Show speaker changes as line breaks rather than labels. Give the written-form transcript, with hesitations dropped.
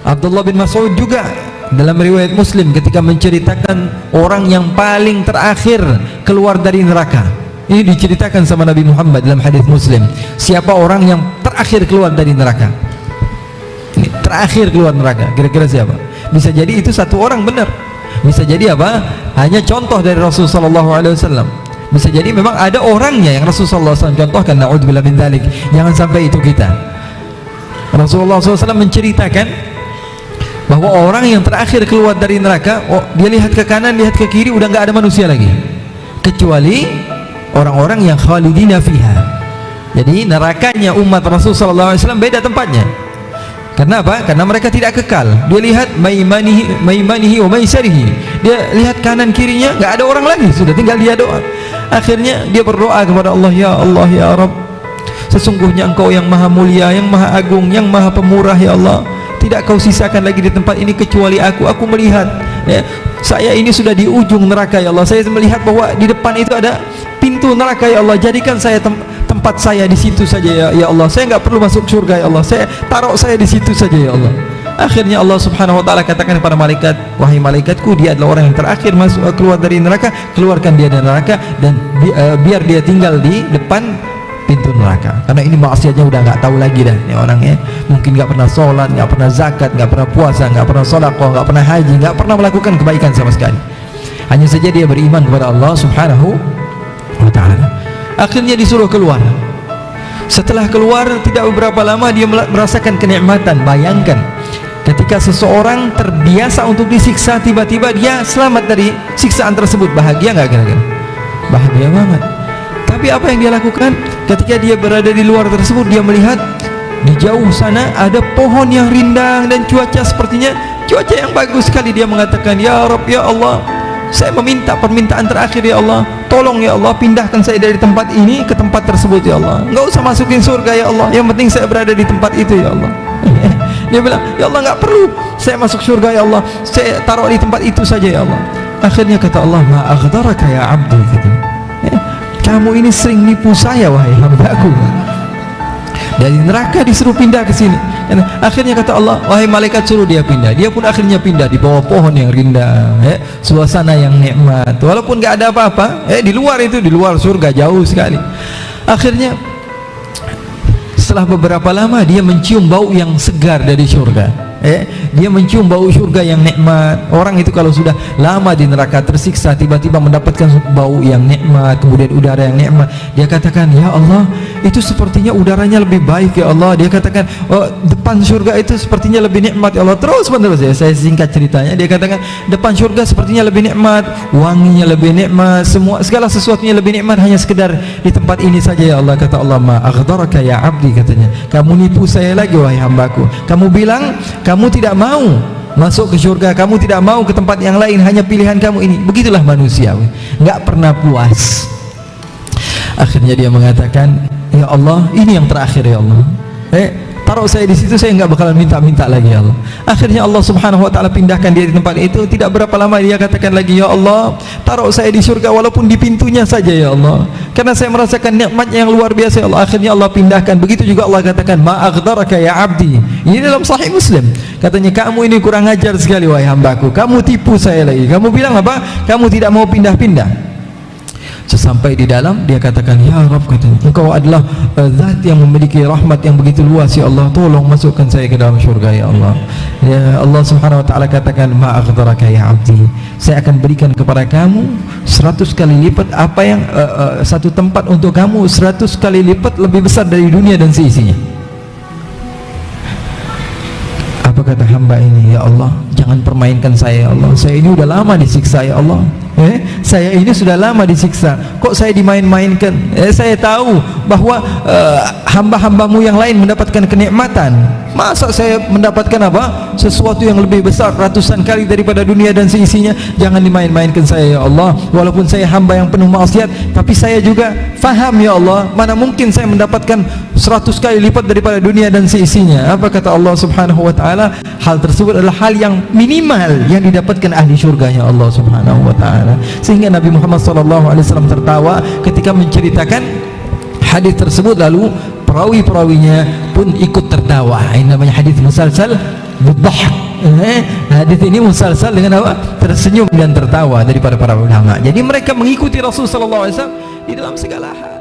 Abdullah bin Mas'ud juga dalam riwayat Muslim ketika menceritakan orang yang paling terakhir keluar dari neraka. Ini diceritakan sama Nabi Muhammad dalam hadis Muslim. Siapa orang yang terakhir keluar dari neraka? Ini terakhir keluar neraka. Kira-kira siapa? Bisa jadi itu satu orang benar. Bisa jadi apa? Hanya contoh dari Rasulullah SAW. Bisa jadi memang ada orangnya yang Rasulullah SAW contohkan. Na'udzubillah min dzalik. Jangan sampai itu kita. Rasulullah SAW menceritakan bahwa orang yang terakhir keluar dari neraka, dia lihat ke kanan, lihat ke kiri, udah nggak ada manusia lagi, kecuali orang-orang yang khalidina fiha. Jadi nerakanya umat Rasulullah SAW beda tempatnya. Karena apa? Karena mereka tidak kekal. Dia lihat maimanihi wa maisarihi. Dia lihat kanan kirinya nggak ada orang lagi, sudah tinggal dia doa. Akhirnya dia berdoa kepada Allah, ya Allah ya Rabb, sesungguhnya Engkau yang maha mulia, yang maha agung, yang maha pemurah ya Allah. Tidak Kau sisakan lagi di tempat ini kecuali aku. Aku melihat ya, saya ini sudah di ujung neraka ya Allah. Saya melihat bahwa di depan itu ada pintu neraka ya Allah. Jadikan saya tempat saya di situ saja ya Allah. Saya nggak perlu masuk surga ya Allah. Saya taruh saya di situ saja ya Allah. Akhirnya Allah Subhanahu wa taala katakan kepada malaikat, wahai malaikatku, dia adalah orang yang terakhir masuk keluar dari neraka, keluarkan dia dari neraka dan biar dia tinggal di depan pintu neraka. Karena ini maksiatnya udah nggak tahu lagi dah ini orangnya. Mungkin nggak pernah sholat, nggak pernah zakat, nggak pernah puasa, nggak pernah sedekah, nggak pernah haji, nggak pernah melakukan kebaikan sama sekali. Hanya saja dia beriman kepada Allah Subhanahu wa taala. Akhirnya disuruh keluar. Setelah keluar tidak beberapa lama dia merasakan kenikmatan. Bayangkan ketika seseorang terbiasa untuk disiksa, tiba-tiba dia selamat dari siksaan tersebut. Bahagia nggak kira-kira? Bahagia banget. Tapi apa yang dia lakukan? Ketika dia berada di luar tersebut, dia melihat di jauh sana ada pohon yang rindang dan cuaca sepertinya cuaca yang bagus sekali. Dia mengatakan, ya Rabb, ya Allah, saya meminta permintaan terakhir ya Allah, tolong ya Allah pindahkan saya dari tempat ini ke tempat tersebut ya Allah. Nggak usah masukin surga ya Allah, yang penting saya berada di tempat itu ya Allah. Dia bilang, ya Allah nggak perlu saya masuk surga ya Allah, saya taruh di tempat itu saja ya Allah. Akhirnya kata Allah, ma aghdaraka ya abdi, katanya, kamu ini sering nipu saya wahai hambaku. Dari neraka disuruh pindah ke sini. Dan akhirnya kata Allah, wahai malaikat, suruh dia pindah. Dia pun akhirnya pindah di bawah pohon yang rindang, suasana yang nikmat. Walaupun nggak ada apa-apa, di luar itu, di luar surga jauh sekali. Akhirnya setelah beberapa lama dia mencium bau yang segar dari surga. Dia mencium bau surga yang nikmat. Orang itu kalau sudah lama di neraka tersiksa, tiba-tiba mendapatkan bau yang nikmat, kemudian udara yang nikmat, dia katakan, ya Allah, itu sepertinya udaranya lebih baik ya Allah. Dia katakan, oh, depan surga itu sepertinya lebih nikmat ya Allah. Terus menerus ya, saya singkat ceritanya. Dia katakan, depan surga sepertinya lebih nikmat, wanginya lebih nikmat, segala sesuatunya lebih nikmat, hanya sekedar di tempat ini saja ya Allah. Kata Allah, ma aghdaraka ya abdi, katanya, kamu nipu saya lagi wahai hambaku. Kamu bilang kamu tidak mau masuk ke surga, kamu tidak mau ke tempat yang lain, hanya pilihan kamu ini. Begitulah manusia, nggak pernah puas. Akhirnya dia mengatakan, ya Allah, ini yang terakhir ya Allah, taruh saya di situ, saya nggak bakalan minta-minta lagi ya Allah. Akhirnya Allah Subhanahu wa taala pindahkan dia di tempat itu. Tidak berapa lama dia katakan lagi, ya Allah, taruh saya di surga walaupun di pintunya saja ya Allah, karena saya merasakan nikmatnya yang luar biasa ya Allah. Akhirnya Allah pindahkan. Begitu juga Allah katakan, ma aghdaraka ya abdi. Ini dalam Sahih Muslim. Katanya, kamu ini kurang ajar sekali wahai hambaku, kamu tipu saya lagi. Kamu bilang apa? Kamu tidak mau pindah-pindah. Sesampai di dalam, dia katakan, ya Rabb, katanya, Engkau adalah zat yang memiliki rahmat yang begitu luas ya Allah, tolong masukkan saya ke dalam syurga ya Allah. Ya Allah Subhanahu wa taala katakan, ma aghdaraka ya abdi, saya akan berikan kepada kamu 100 kali lipat apa yang satu tempat untuk kamu 100 kali lipat lebih besar dari dunia dan seisinya. Apa kata hamba ini? Ya Allah, jangan permainkan saya ya Allah, saya ini udah lama disiksa ya Allah. Saya ini sudah lama disiksa, kok saya dimain-mainkan? Saya tahu bahwa hamba-hambamu yang lain mendapatkan kenikmatan, masa saya mendapatkan apa? Sesuatu yang lebih besar ratusan kali daripada dunia dan seisinya. Jangan dimain-mainkan saya ya Allah. Walaupun saya hamba yang penuh maksiat, tapi saya juga faham ya Allah, mana mungkin saya mendapatkan 100 kali lipat daripada dunia dan seisinya. Apa kata Allah Subhanahu wa taala? Hal tersebut adalah hal yang minimal yang didapatkan ahli surganya Allah Subhanahu wa taala. Sehingga Nabi Muhammad SAW tertawa ketika menceritakan hadis tersebut, lalu perawi-perawinya pun ikut tertawa. Ini namanya hadis musalsal bidhahk. Hadis ini musalsal dengan apa? Tersenyum dan tertawa daripada para ulama. Jadi mereka mengikuti Rasul sallallahu alaihi wasallam di dalam segala hal.